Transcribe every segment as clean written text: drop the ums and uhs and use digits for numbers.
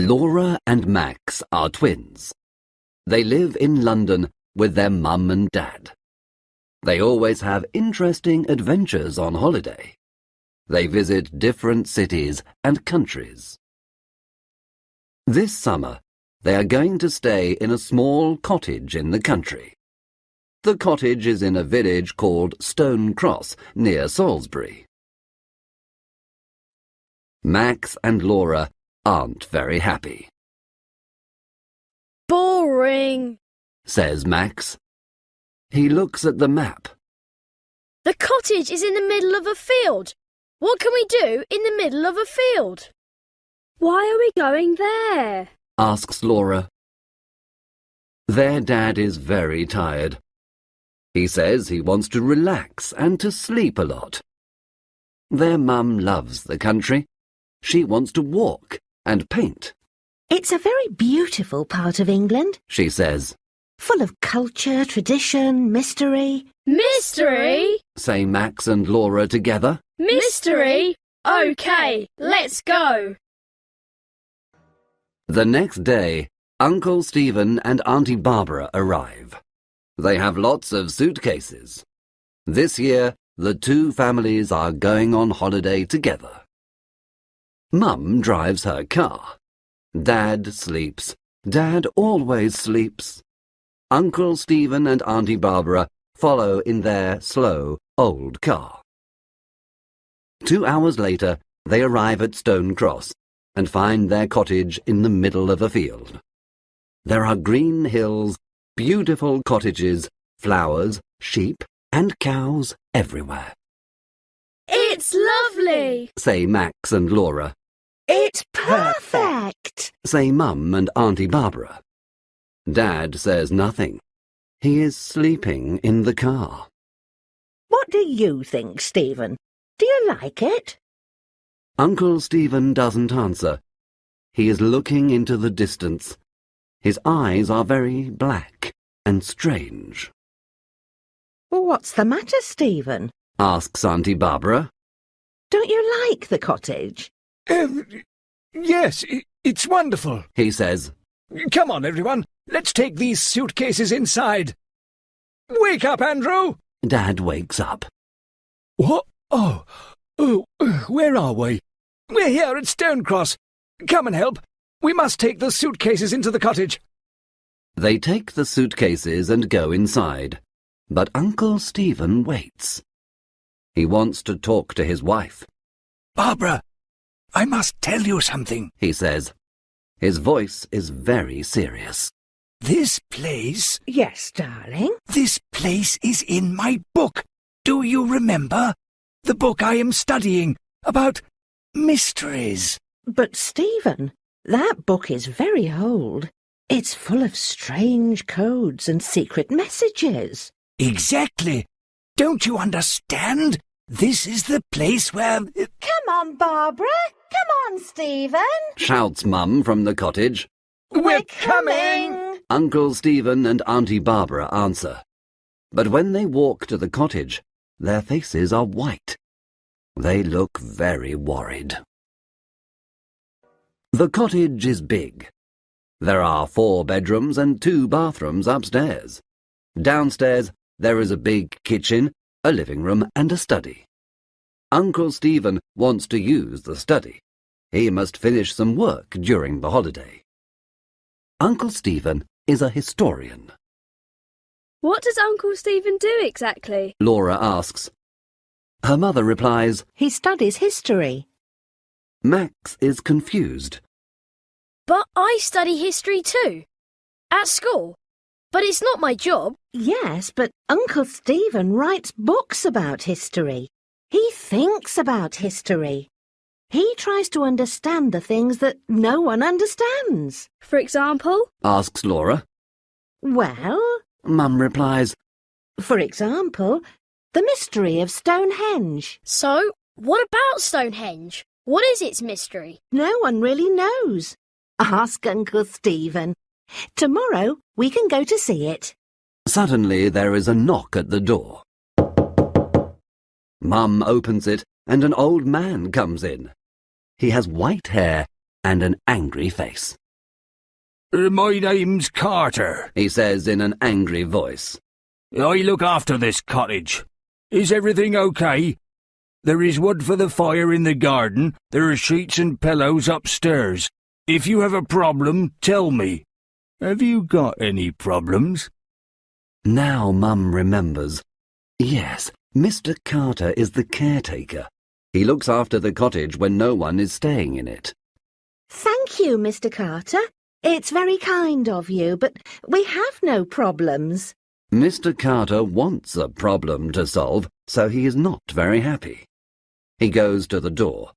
Laura and Max are twins. They live in London with their mum and dad. They always have interesting adventures on holiday. They visit different cities and countries. This summer, they are going to stay in a small cottage in the country. The cottage is in a village called Stone Cross, near Salisbury. Max and Laura aren't very happy. Boring, says Max. He looks at the map. The cottage is in the middle of a field. What can we do in the middle of a field? Why are we going there? Asks Laura. Their dad is very tired. He says he wants to relax and to sleep a lot. Their mum loves the country. She wants to walk and paint. It's a very beautiful part of England, she says. Full of culture, tradition, mystery. Mystery? Say Max and Laura together. Mystery? OK, let's go. The next day, Uncle Stephen and Auntie Barbara arrive. They have lots of suitcases. This year, the two families are going on holiday together. Mum drives her car. Dad sleeps. Dad always sleeps. Uncle Stephen and Auntie Barbara follow in their slow, old car. 2 hours later, they arrive at Stone Cross and find their cottage in the middle of a field. There are green hills, beautiful cottages, flowers, sheep and cows everywhere. It's lovely, say Max and Laura. It's perfect, say Mum and Auntie Barbara. Dad says nothing. He is sleeping in the car. What do you think, Stephen? Do you like it? Uncle Stephen doesn't answer. He is looking into the distance. His eyes are very black and strange. What's the matter, Stephen? Asks Auntie Barbara. Don't you like the cottage? Yes, it's wonderful, he says. Come on, everyone. Let's take these suitcases inside. Wake up, Andrew! Dad wakes up. What? Oh, where are we? We're here at Stone Cross. Come and help. We must take the suitcases into the cottage. They take the suitcases and go inside, but Uncle Stephen waits. He wants to talk to his wife. Barbara, I must tell you something, he says. His voice is very serious. This place... Yes, darling? This place is in my book. Do you remember? The book I am studying about mysteries. But, Stephen, that book is very old. It's full of strange codes and secret messages. Exactly. Don't you understand? This is the place where... Come on, Barbara. Come on, Stephen. Shouts Mum from the cottage. We're coming! Uncle Stephen and Auntie Barbara answer. But when they walk to the cottage, their faces are white. They look very worried. The cottage is big. There are 4 bedrooms and 2 bathrooms upstairs. Downstairs, there is a big kitchen, a living room and a study. Uncle Stephen wants to use the study. He must finish some work during the holiday. Uncle Stephen is a historian. What does Uncle Stephen do exactly? Laura asks. Her mother replies, He studies history. Max is confused. But I study history too. At school. But it's not my job. Yes, but Uncle Stephen writes books about history. He thinks about history. He tries to understand the things that no one understands. For example? Asks Laura. Well, Mum replies, for example, the mystery of Stonehenge. So, what about Stonehenge? What is its mystery? No one really knows. Ask Uncle Stephen. Tomorrow we can go to see it. Suddenly there is a knock at the door. Mum opens it and an old man comes in. He has white hair, and an angry face. My name's Carter. He says in an angry voice. I look after this cottage. Is everything okay? There is wood for the fire in the garden. There are sheets and pillows upstairs. If you have a problem, tell me. Have you got any problems? Now Mum remembers. Yes, Mr. Carter is the caretaker. He looks after the cottage when no one is staying in it. Thank you, Mr. Carter. It's very kind of you, but we have no problems. Mr. Carter wants a problem to solve, so he is not very happy. He goes to the door.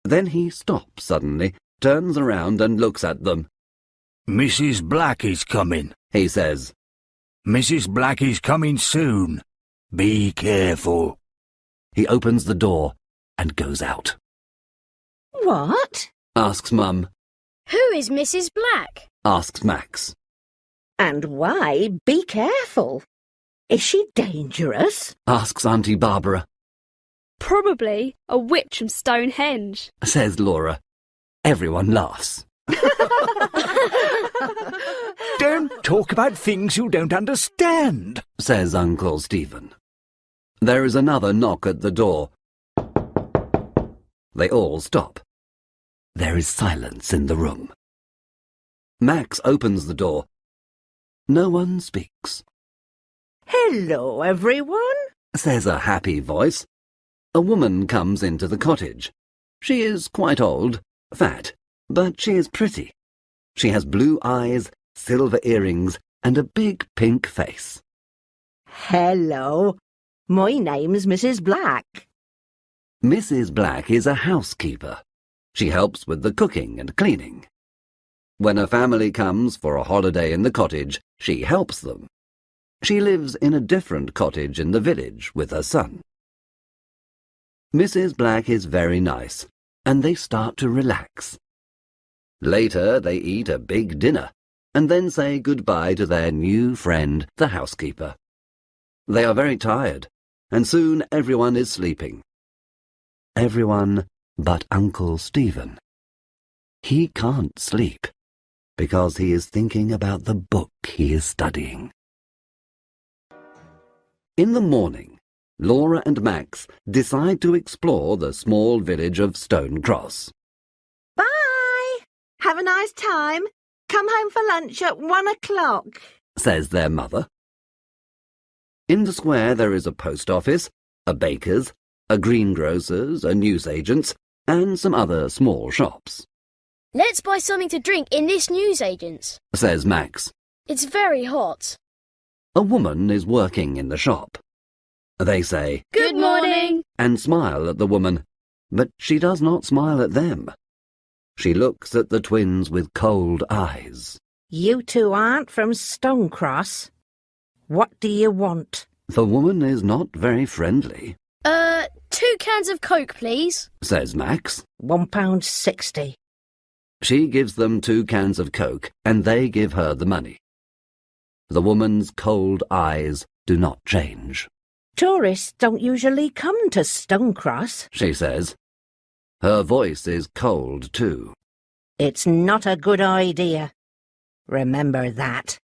Then he stops suddenly, turns around and looks at them. Mrs. Black is coming, He says. Mrs. Black is coming soon. Be careful. He opens the door and goes out. What? Asks Mum. Who is Mrs. Black? Asks Max. And why be careful? Is she dangerous? Asks Auntie Barbara. Probably a witch from Stonehenge. Says Laura. Everyone laughs. Don't talk about things you don't understand, Says Uncle Stephen. There is another knock at the door. They all stop. There is silence in the room. Max opens the door. No one speaks. Hello, everyone. Says a happy voice. A woman comes into the cottage. She is quite old, fat, but she is pretty. She has blue eyes, silver earrings, and a big pink face. Hello. My name's Mrs. Black. Mrs. Black is a housekeeper. She helps with the cooking and cleaning. When a family comes for a holiday in the cottage, she helps them. She lives in a different cottage in the village with her son. Mrs. Black is very nice, and they start to relax. Later they eat a big dinner, and then say goodbye to their new friend, the housekeeper. They are very tired, and soon everyone is sleeping. Everyone but Uncle Stephen. He can't sleep, because he is thinking about the book he is studying. In the morning, Laura and Max decide to explore the small village of Stone Cross. Bye. Have a nice time. Come home for lunch at 1 o'clock. Says their mother. In the square there is a post office, a baker's, a greengrocer's, a newsagent's, and some other small shops. Let's buy something to drink in this newsagent's. Says Max. It's very hot. A woman is working in the shop. They say, Good morning. and smile at the woman, but she does not smile at them. She looks at the twins with cold eyes. You two aren't from Stonecross. What do you want? The woman is not very friendly, 2 cans of Coke, please. says Max. £1.60. She gives them 2 cans of Coke, and they give her the money. The woman's cold eyes do not change. Tourists don't usually come to Stonecross. She says. Her voice is cold, too. It's not a good idea. Remember that.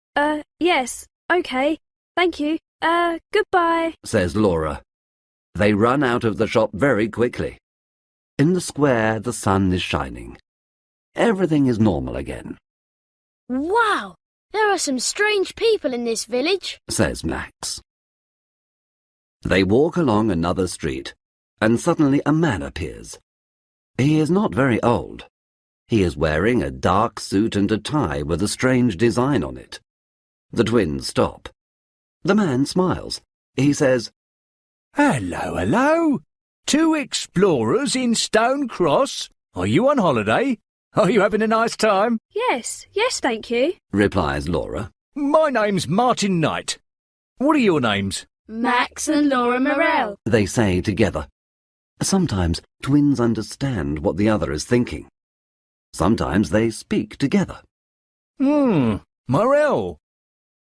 Yes, okay. Thank you. Goodbye. Says Laura. They run out of the shop very quickly. In the square, the sun is shining. Everything is normal again, Wow, there are some strange people in this village. says Max. They walk along another street, and suddenly a man appears. He is not very old. He is wearing a dark suit and a tie with a strange design on it. The twins stop. The man smiles. He says, Hello, hello. 2 explorers in Stone Cross. Are you on holiday? Are you having a nice time? Yes, thank you. replies Laura. My name's Martin Knight. What are your names? Max and Laura Morell. They say together. Sometimes twins understand what the other is thinking. Sometimes they speak together. Morell.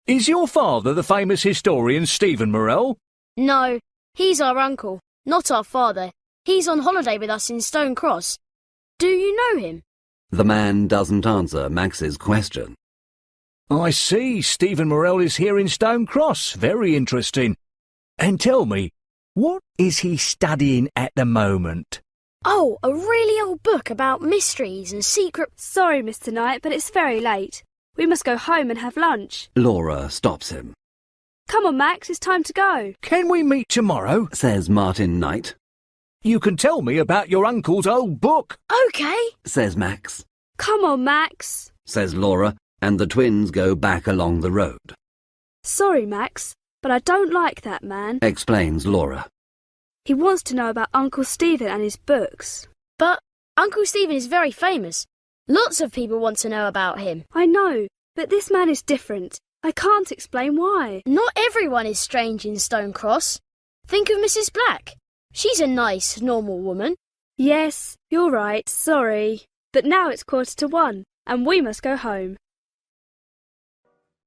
Is your father the famous historian Stephen Morell? No, he's our uncle, not our father. He's on holiday with us in Stone Cross. Do you know him? The man doesn't answer Max's question. I see Stephen Morell is here in Stone Cross. Very interesting. And tell me, what is he studying at the moment? Oh, a really old book about mysteries and secrets. Sorry, Mr. Knight, but it's very late. We must go home and have lunch. Laura stops him. Come on, Max, it's time to go. Can we meet tomorrow? Says Martin Knight. You can tell me about your uncle's old book. Okay. Says Max. Come on, Max. Says Laura, and the twins go back along the road. Sorry, Max, but I don't like that man. Explains Laura. He wants to know about Uncle Stephen and his books. But Uncle Stephen is very famous. Lots of people want to know about him. I know, but this man is different. I can't explain why. Not everyone is strange in Stone Cross. Think of Mrs. Black. She's a nice, normal woman. Yes, you're right, sorry. But now it's 1:45, and we must go home.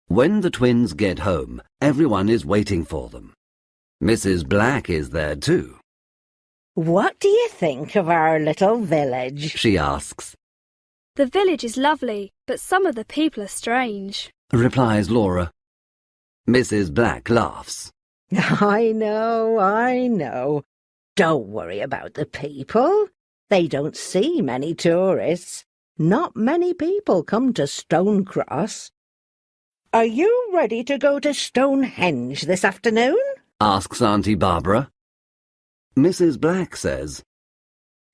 When the twins get home, everyone is waiting for them. Mrs. Black is there too. What do you think of our little village? She asks. The village is lovely, but some of the people are strange. Replies Laura. Mrs. Black laughs. I know. Don't worry about the people. They don't see many tourists. Not many people come to Stone Cross. Are you ready to go to Stonehenge this afternoon? Asks Auntie Barbara. Mrs. Black says.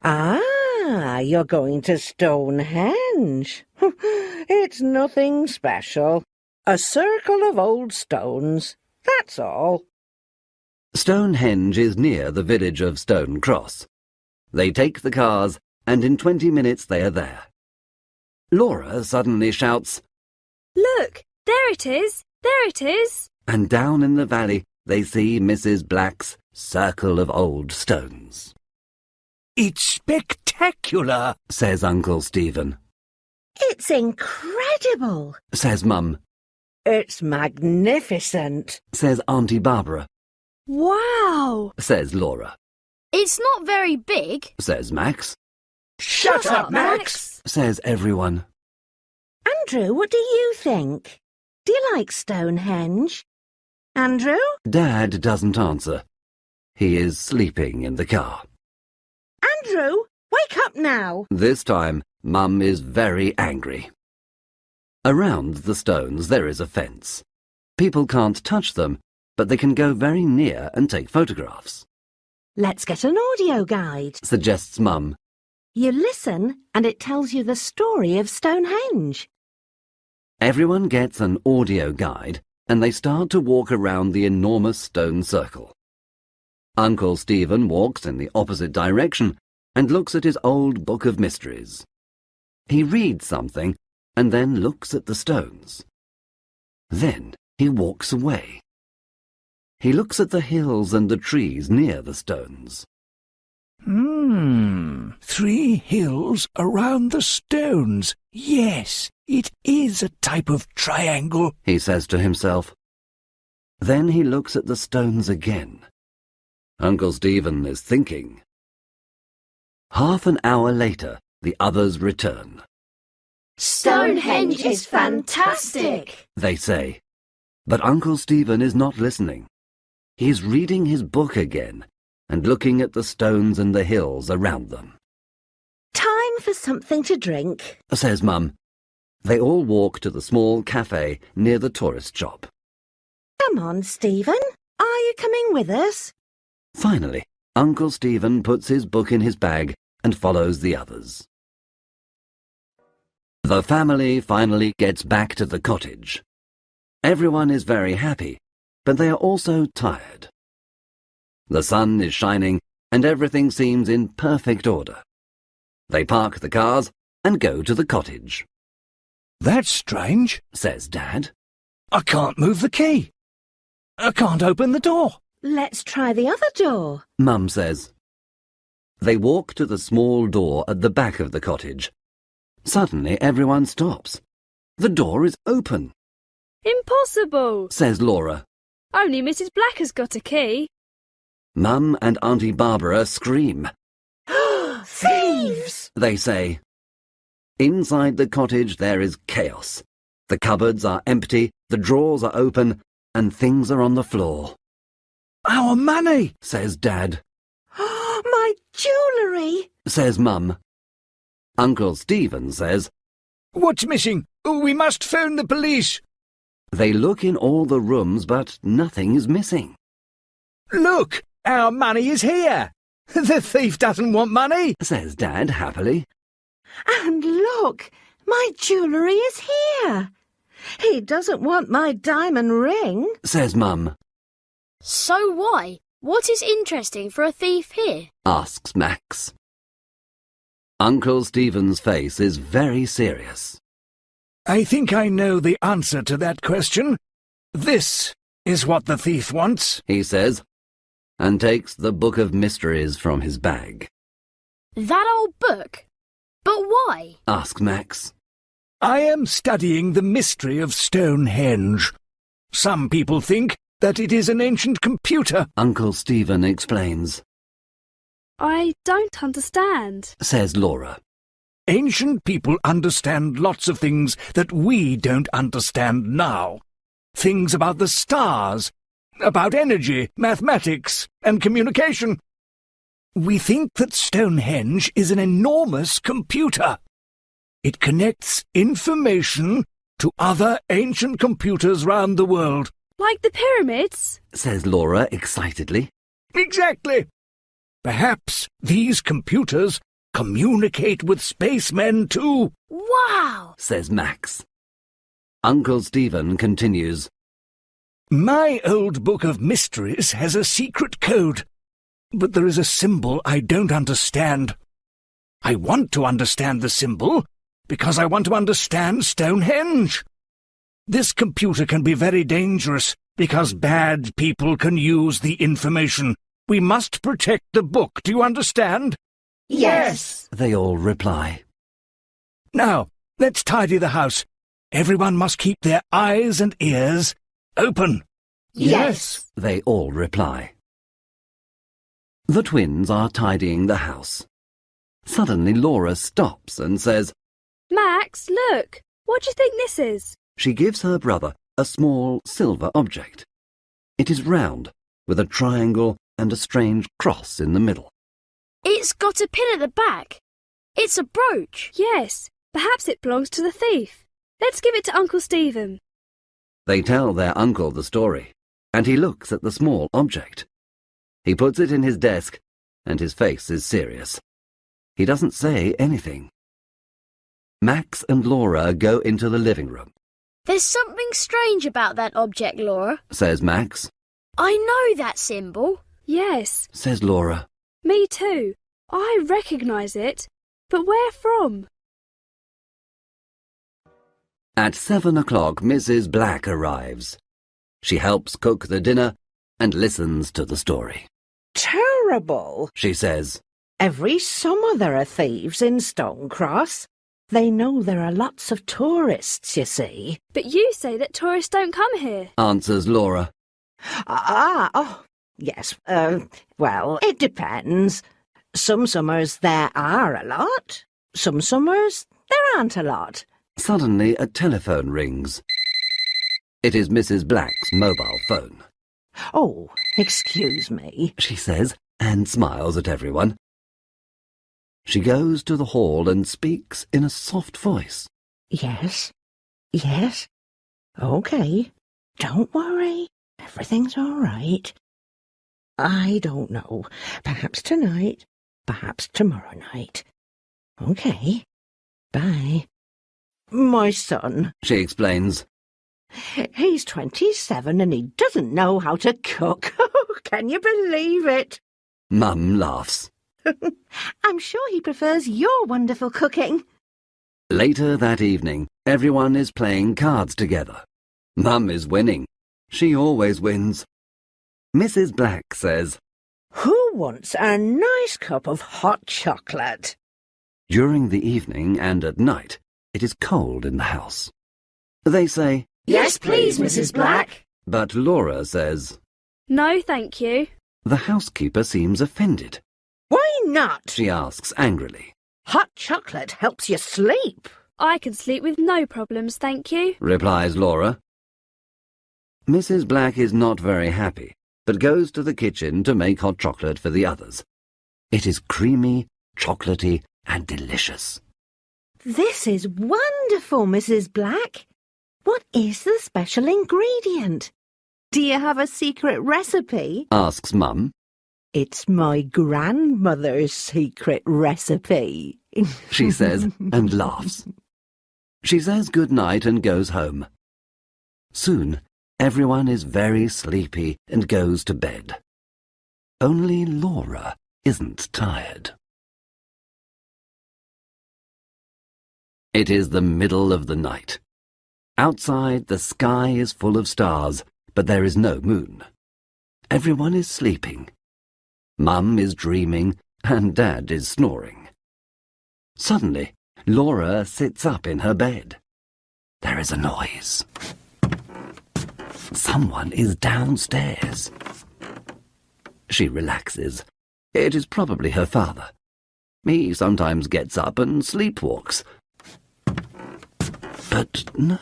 Ah, you're going to Stonehenge. It's nothing special. A circle of old stones, that's all. Stonehenge is near the village of Stone Cross. They take the cars, and in 20 minutes they are there. Laura suddenly shouts, Look, there it is, there it is. and down in the valley they see Mrs. Black's circle of old stones. It's spectacular, Says Uncle Stephen. It's incredible. Says Mum. It's magnificent. Says Auntie Barbara. Wow! Says Laura. It's not very big. Says Max. Shut up, Max! Says everyone. Andrew, what do you think? Do you like Stonehenge? Andrew? Dad doesn't answer. He is sleeping in the car. Andrew, wake up now. This time, Mum is very angry. Around the stones there is a fence. People can't touch them, but they can go very near and take photographs. Let's get an audio guide. Suggests Mum. You listen and it tells you the story of Stonehenge. Everyone gets an audio guide and they start to walk around the enormous stone circle. Uncle Stephen walks in the opposite direction and looks at his old book of mysteries. He reads something and then looks at the stones. Then he walks away. He looks at the hills and the trees near the stones. 3 hills around the stones. Yes, it is a type of triangle. He says to himself. Then he looks at the stones again. Uncle Stephen is thinking. Half an hour later, the others return. Stonehenge is fantastic. They say. But Uncle Stephen is not listening. He is reading his book again and looking at the stones and the hills around them. Time for something to drink. Says Mum. They all walk to the small cafe near the tourist shop. Come on, Stephen. Are you coming with us? Finally, Uncle Stephen puts his book in his bag and follows the others. The family finally gets back to the cottage. Everyone is very happy, but they are also tired. The sun is shining and everything seems in perfect order. They park the cars and go to the cottage. That's strange. Says Dad. I can't move the key. I can't open the door. Let's try the other door. Mum says. They walk to the small door at the back of the cottage. Suddenly everyone stops. The door is open, Impossible! says Laura. Only Mrs. Black has got a key. Mum and Auntie Barbara scream. Thieves! They say. Inside the cottage there is chaos. The cupboards are empty, the drawers are open, and things are on the floor. Our money, Says Dad. My jewellery! Says Mum. Uncle Stephen says, What's missing? We must phone the police. they look in all the rooms, but nothing is missing. Look, our money is here. The thief doesn't want money. Says Dad happily. And look, my jewellery is here. He doesn't want my diamond ring. Says Mum. So why? What is interesting for a thief here? Asks Max. Uncle Stephen's face is very serious. I think I know the answer to that question. This is what the thief wants. He says, and takes the Book of Mysteries from his bag. That old book? But why? Asks Max. I am studying the mystery of Stonehenge. Some people think that it is an ancient computer. Uncle Stephen explains. I don't understand. Says Laura. Ancient people understand lots of things that we don't understand now. Things about the stars, about energy, mathematics, and communication. We think that Stonehenge is an enormous computer. It connects information to other ancient computers round the world. Like the pyramids? Says Laura excitedly. Exactly. Perhaps these computers communicate with spacemen too. Wow! Says Max. Uncle Stephen continues. My old book of mysteries has a secret code, but there is a symbol I don't understand. I want to understand the symbol because I want to understand Stonehenge. This computer can be very dangerous because bad people can use the information. We must protect the book, do you understand? Yes. They all reply. Now, let's tidy the house. Everyone must keep their eyes and ears open. Yes. They all reply. The twins are tidying the house. Suddenly Laura stops and says, Max, look. What do you think this is? she gives her brother a small silver object. It is round, with a triangle and a strange cross in the middle. It's got a pin at the back. It's a brooch. Yes, perhaps it belongs to the thief. Let's give it to Uncle Stephen. They tell their uncle the story, and he looks at the small object. He puts it in his desk, and his face is serious. He doesn't say anything. Max and Laura go into the living room. There's something strange about that object, Laura. Says Max. I know that symbol. Yes, Says Laura. me too. I recognise it. But where from? At 7 o'clock, Mrs. Black arrives. She helps cook the dinner and listens to the story. Terrible. She says, Every summer there are thieves in Stonecross. They know there are lots of tourists, you see. But you say that tourists don't come here. answers Laura. Yes, well, it depends. Some summers there are a lot. Some summers there aren't a lot. Suddenly a telephone rings. It is Mrs. Black's mobile phone. Oh, excuse me. She says, and smiles at everyone. She goes to the hall and speaks in a soft voice. Yes. OK. Don't worry. Everything's all right. I don't know. Perhaps tonight. Perhaps tomorrow night. OK. Bye. My son. She explains. He's 27 and he doesn't know how to cook. Can you believe it? Mum laughs. I'm sure he prefers your wonderful cooking. Later that evening, everyone is playing cards together. Mum is winning. She always wins. Mrs. Black says, Who wants a nice cup of hot chocolate? during the evening and at night, it is cold in the house. They say, Yes, please, Mrs. Black. but Laura says, No, thank you. the housekeeper seems offended. Why not? She asks angrily. Hot chocolate helps you sleep. I can sleep with no problems, thank you. replies Laura. Mrs. Black is not very happy, but goes to the kitchen to make hot chocolate for the others. It is creamy, chocolatey, and delicious. This is wonderful, Mrs. Black. What is the special ingredient? Do you have a secret recipe? Asks Mum. It's my grandmother's secret recipe, She says, and laughs. She says good night and goes home. Soon, everyone is very sleepy and goes to bed. Only Laura isn't tired. It is the middle of the night. Outside, the sky is full of stars, but there is no moon. Everyone is sleeping. Mum is dreaming, and Dad is snoring. Suddenly, Laura sits up in her bed. There is a noise. Someone is downstairs. She relaxes. It is probably her father. He sometimes gets up and sleepwalks. But no,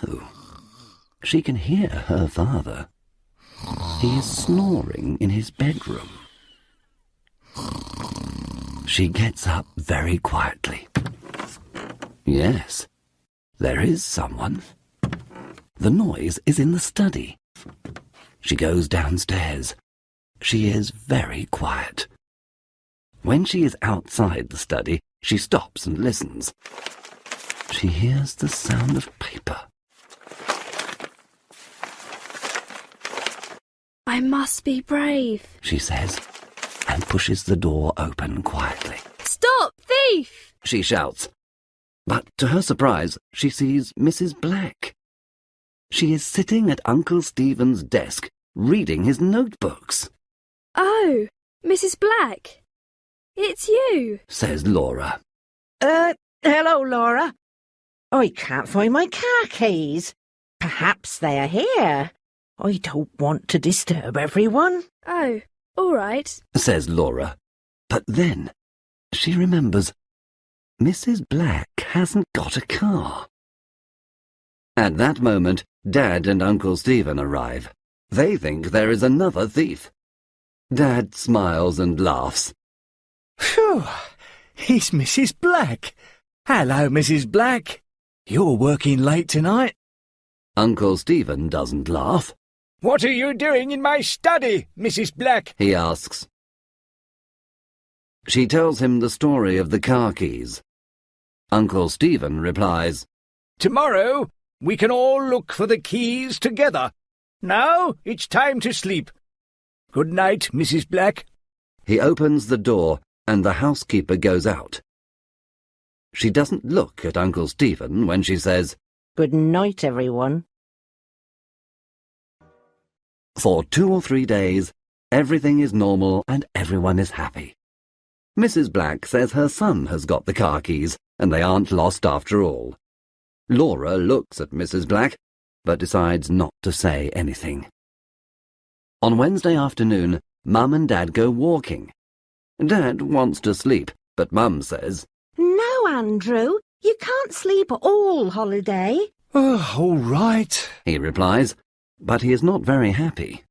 she can hear her father. He is snoring in his bedroom. She gets up very quietly. Yes, there is someone. The noise is in the study. She goes downstairs. She is very quiet. When she is outside the study, she stops and listens. She hears the sound of paper. I must be brave. She says, and pushes the door open quietly. Stop, thief! She shouts. But to her surprise, she sees Mrs. Black. She is sitting at Uncle Stephen's desk, reading his notebooks. Oh, Mrs. Black. It's you. Says Laura. Hello, Laura. I can't find my car keys. Perhaps they are here. I don't want to disturb everyone. Oh, all right. Says Laura. But then she remembers Mrs. Black hasn't got a car. At that moment, Dad and Uncle Stephen arrive. They think there is another thief. Dad smiles and laughs. Phew, it's Mrs. Black. Hello, Mrs. Black. You're working late tonight. Uncle Stephen doesn't laugh. What are you doing in my study, Mrs. Black? He asks. She tells him the story of the car keys. Uncle Stephen replies, Tomorrow we can all look for the keys together. Now it's time to sleep. Good night, Mrs. Black. He opens the door and the housekeeper goes out. She doesn't look at Uncle Stephen when she says, Good night, everyone. For 2 or 3 days, everything is normal and everyone is happy. Mrs. Black says her son has got the car keys and they aren't lost after all. Laura looks at Mrs. Black, but decides not to say anything. On Wednesday afternoon, Mum and Dad go walking. Dad wants to sleep, but Mum says, No, Andrew, you can't sleep all holiday. Oh, all right. he replies, but he is not very happy.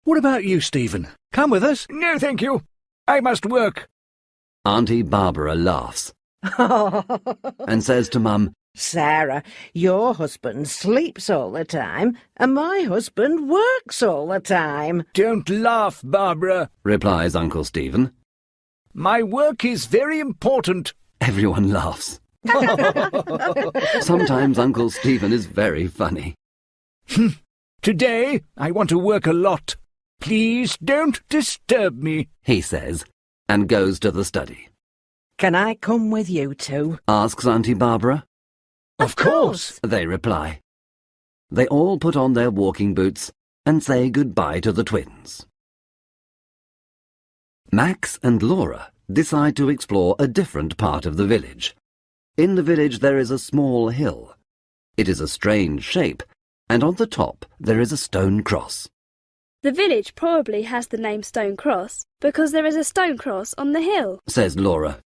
What about you, Stephen? Come with us? No, thank you. I must work. Auntie Barbara laughs and says to Mum, Sarah, your husband sleeps all the time, and my husband works all the time. Don't laugh, Barbara, replies Uncle Stephen. My work is very important. Everyone laughs. Sometimes Uncle Stephen is very funny. Today I want to work a lot. Please don't disturb me, he says, and goes to the study. Can I come with you two? Asks Auntie Barbara. Of course. They reply. They all put on their walking boots and say goodbye to the twins. Max and Laura decide to explore a different part of the village. In the village there is a small hill. It is a strange shape, and on the top there is a stone cross. The village probably has the name Stone Cross because there is a stone cross on the hill. Says Laura.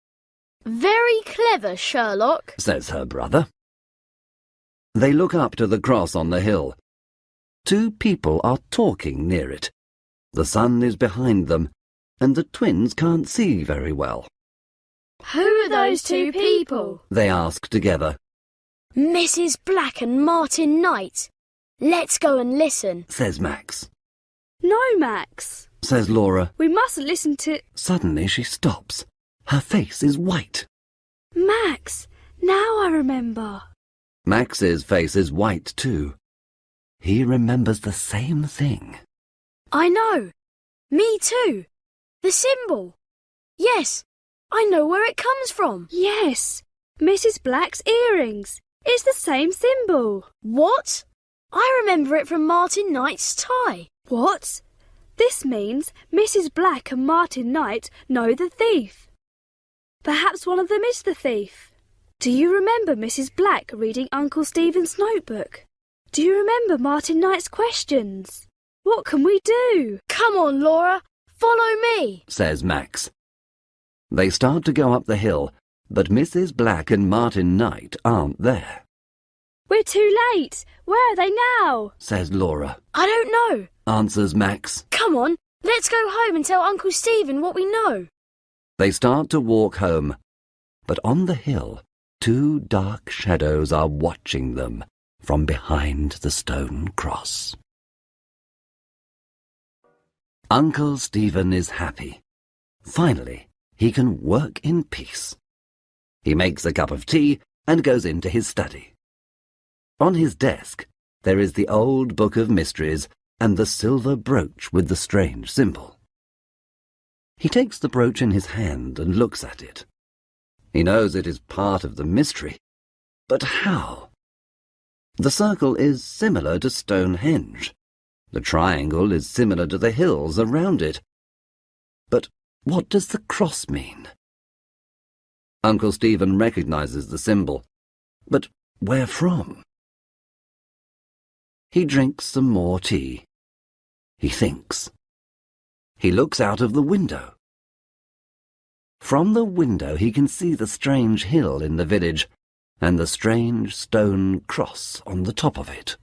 Very clever, Sherlock, says her brother. They look up to the cross on the hill. 2 people are talking near it. The sun is behind them, and the twins can't see very well. Who are those 2 people? They ask together. Mrs. Black and Martin Knight. Let's go and listen, Says Max. No, Max. Says Laura. We mustn't listen to... Suddenly she stops. Her face is white. Max, now I remember. Max's face is white too. He remembers the same thing. I know. Me too. The symbol. Yes, I know where it comes from. Yes, Mrs. Black's earrings. It's the same symbol. What? I remember it from Martin Knight's tie. What? This means Mrs. Black and Martin Knight know the thief. Perhaps one of them is the thief. Do you remember Mrs. Black reading Uncle Stephen's notebook? Do you remember Martin Knight's questions? What can we do? Come on, Laura. Follow me, says Max. They start to go up the hill, but Mrs. Black and Martin Knight aren't there. We're too late. Where are they now? Says Laura. I don't know, Answers Max. Come on, let's go home and tell Uncle Stephen what we know. They start to walk home, but on the hill, 2 dark shadows are watching them from behind the stone cross. Uncle Stephen is happy. Finally, he can work in peace. He makes a cup of tea and goes into his study. On his desk, there is the old book of mysteries and the silver brooch with the strange symbol. He takes the brooch in his hand and looks at it. He knows it is part of the mystery, but how? The circle is similar to Stonehenge. The triangle is similar to the hills around it. But what does the cross mean? Uncle Stephen recognizes the symbol, but where from? He drinks some more tea. He thinks. He looks out of the window. From the window he can see the strange hill in the village and the strange stone cross on the top of it.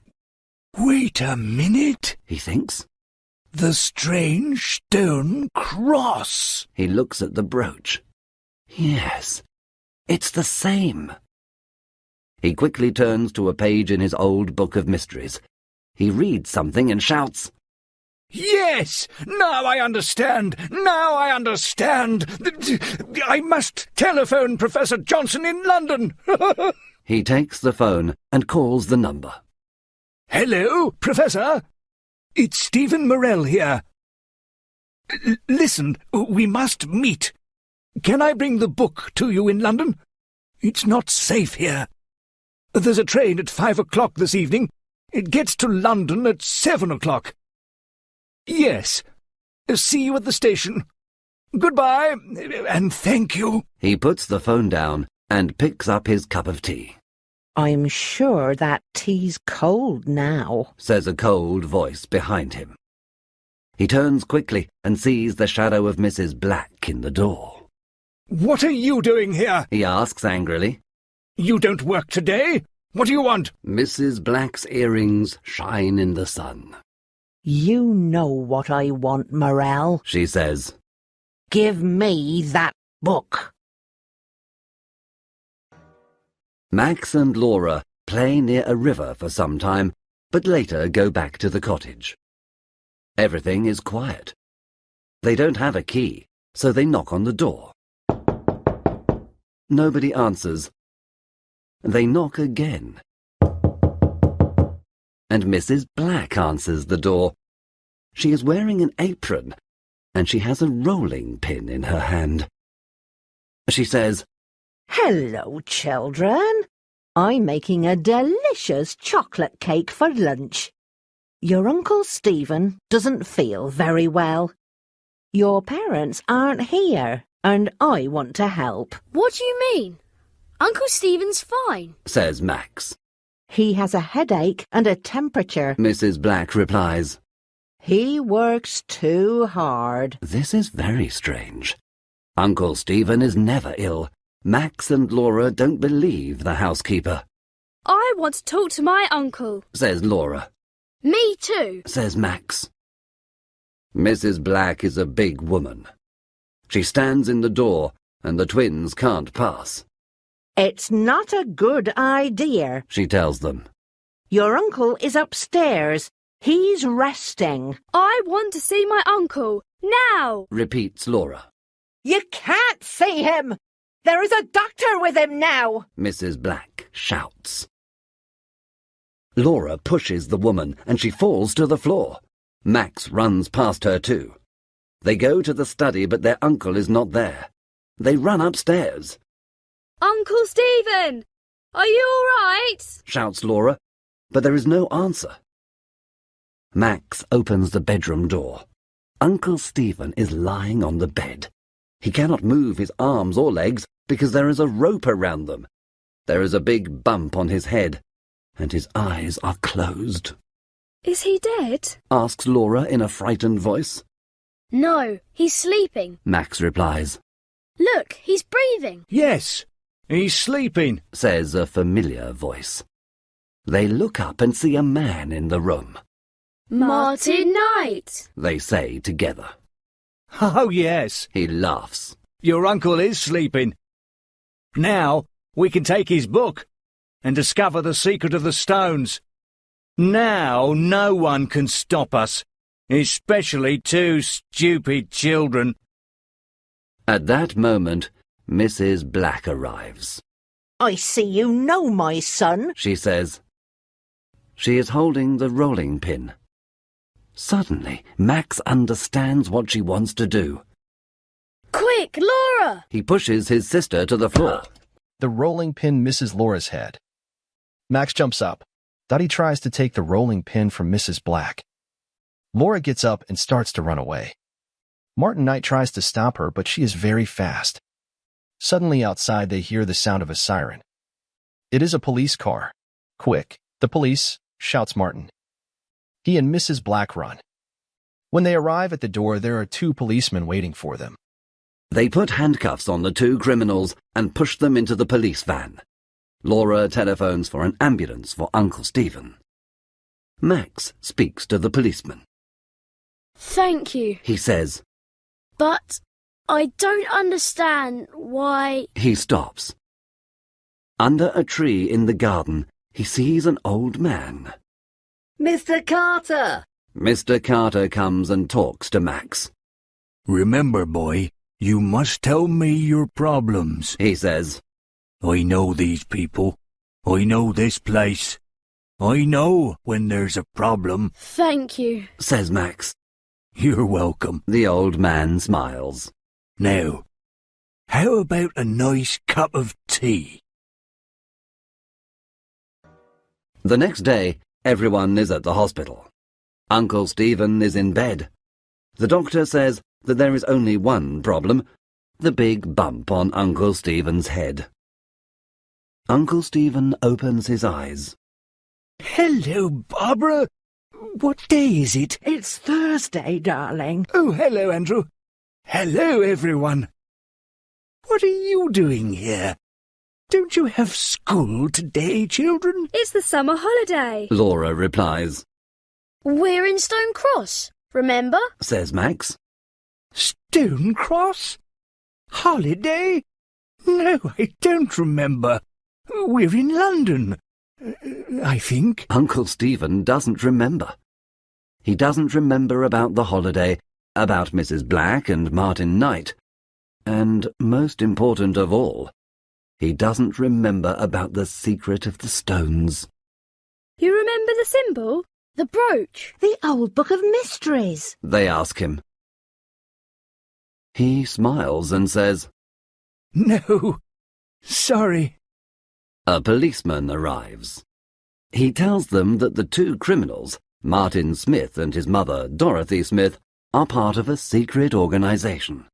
Wait a minute. He thinks. The strange stone cross. He looks at the brooch. Yes, it's the same. He quickly turns to a page in his old book of mysteries. He reads something and shouts, Yes! Now I understand! Now I understand! I must telephone Professor Johnson in London! He takes the phone and calls the number. Hello, Professor! It's Stephen Morell here. Listen, we must meet. Can I bring the book to you in London? It's not safe here. There's a train at 5 o'clock this evening. It gets to London at 7 o'clock. Yes. See you at the station. Goodbye, and thank you. He puts the phone down and picks up his cup of tea. I'm sure that tea's cold now, Says a cold voice behind him. He turns quickly and sees the shadow of Mrs. Black in the door. What are you doing here? He asks angrily. You don't work today? What do you want? Mrs. Black's earrings shine in the sun. You know what I want, Morell. She says. Give me that book. Max and Laura play near a river for some time, but later go back to the cottage. Everything is quiet. They don't have a key, so they knock on the door. Nobody answers. They knock again. And Mrs. Black answers the door. She is wearing an apron, and she has a rolling pin in her hand. She says, Hello, children. I'm making a delicious chocolate cake for lunch. Your Uncle Stephen doesn't feel very well. Your parents aren't here, and I want to help. What do you mean? Uncle Stephen's fine, says Max. He has a headache and a temperature. Mrs. Black replies. He works too hard. This is very strange. Uncle Stephen is never ill, Max and Laura don't believe the housekeeper. I want to talk to my uncle. Says Laura. Me too. Says Max. Mrs. Black is a big woman. She stands in the door, and the twins can't pass. It's not a good idea, She tells them. Your uncle is upstairs. He's resting. I want to see my uncle. Now! Repeats Laura. You can't see him! There is a doctor with him now! Mrs. Black shouts. Laura pushes the woman, and she falls to the floor. Max runs past her too. They go to the study, but their uncle is not there. They run upstairs. Uncle Stephen! Are you all right? Shouts Laura, but there is no answer. Max opens the bedroom door. Uncle Stephen is lying on the bed. He cannot move his arms or legs because there is a rope around them. There is a big bump on his head, and his eyes are closed. Is he dead? Asks Laura in a frightened voice. No, he's sleeping. Max replies. Look, he's breathing. Yes, he's sleeping. Says a familiar voice. They look up and see a man in the room. Martin Knight. They say together. Oh, yes, He laughs. your uncle is sleeping. Now we can take his book and discover the secret of the stones. Now no one can stop us, especially two stupid children. At that moment, Mrs. Black arrives. I see you know my son. She says. She is holding the rolling pin. Suddenly, Max understands what she wants to do. Quick, Laura! He pushes his sister to the floor. The rolling pin misses Laura's head. Max jumps up. Dottie tries to take the rolling pin from Mrs. Black. Laura gets up and starts to run away. Martin Knight tries to stop her, but she is very fast. Suddenly outside they hear the sound of a siren. It is a police car. Quick, the police, shouts Martin. He and Mrs. Black run. When they arrive at the door, there are two policemen waiting for them. They put handcuffs on the two criminals and push them into the police van. Laura telephones for an ambulance for Uncle Stephen. Max speaks to the policeman. Thank you. He says. But I don't understand why... He stops. Under a tree in the garden, he sees an old man. Mr. Carter! Mr. Carter comes and talks to Max. Remember, boy, you must tell me your problems. He says. I know these people. I know this place. I know when there's a problem. Thank you. Says Max. You're welcome. The old man smiles. Now, how about a nice cup of tea? The next day, everyone is at the hospital. Uncle Stephen is in bed. The doctor says that there is only one problem, the big bump on Uncle Stephen's head. Uncle Stephen opens his eyes. Hello, Barbara. What day is it? It's Thursday, darling. Oh, hello, Andrew. Hello, everyone. What are you doing here? Don't you have school today, children? It's the summer holiday. Laura replies. We're in Stone Cross, remember? Says Max. Stone Cross? Holiday? No, I don't remember. We're in London, I think. Uncle Stephen doesn't remember. He doesn't remember about the holiday, about Mrs. Black and Martin Knight. And, most important of all, he doesn't remember about the secret of the stones. You remember the symbol? The brooch. The old book of mysteries. They ask him. He smiles and says, No, sorry. A policeman arrives. He tells them that the two criminals, Martin Smith and his mother, Dorothy Smith, are part of a secret organization.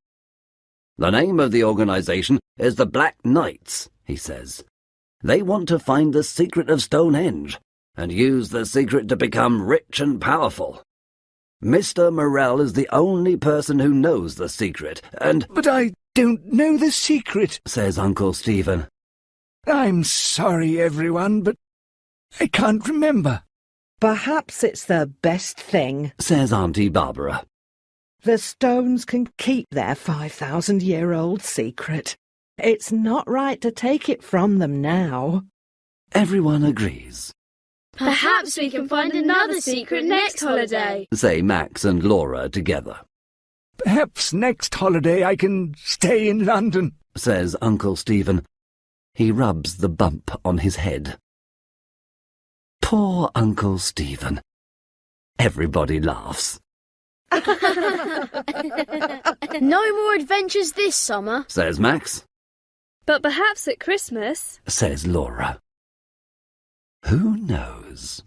The name of the organization is the Black Knights, he says. They want to find the secret of Stonehenge and use the secret to become rich and powerful. Mr. Morell is the only person who knows the secret, and... But I don't know the secret, says Uncle Stephen. I'm sorry, everyone, but I can't remember. Perhaps it's the best thing. Says Auntie Barbara. The stones can keep their 5,000-year-old secret. It's not right to take it from them now. Everyone agrees, Perhaps we can find another secret next holiday. say Max and Laura together. Perhaps next holiday I can stay in London. Says Uncle Stephen. He rubs the bump on his head. Poor Uncle Stephen. Everybody laughs. No more adventures this summer. Says Max. But perhaps at Christmas. Says Laura. Who knows?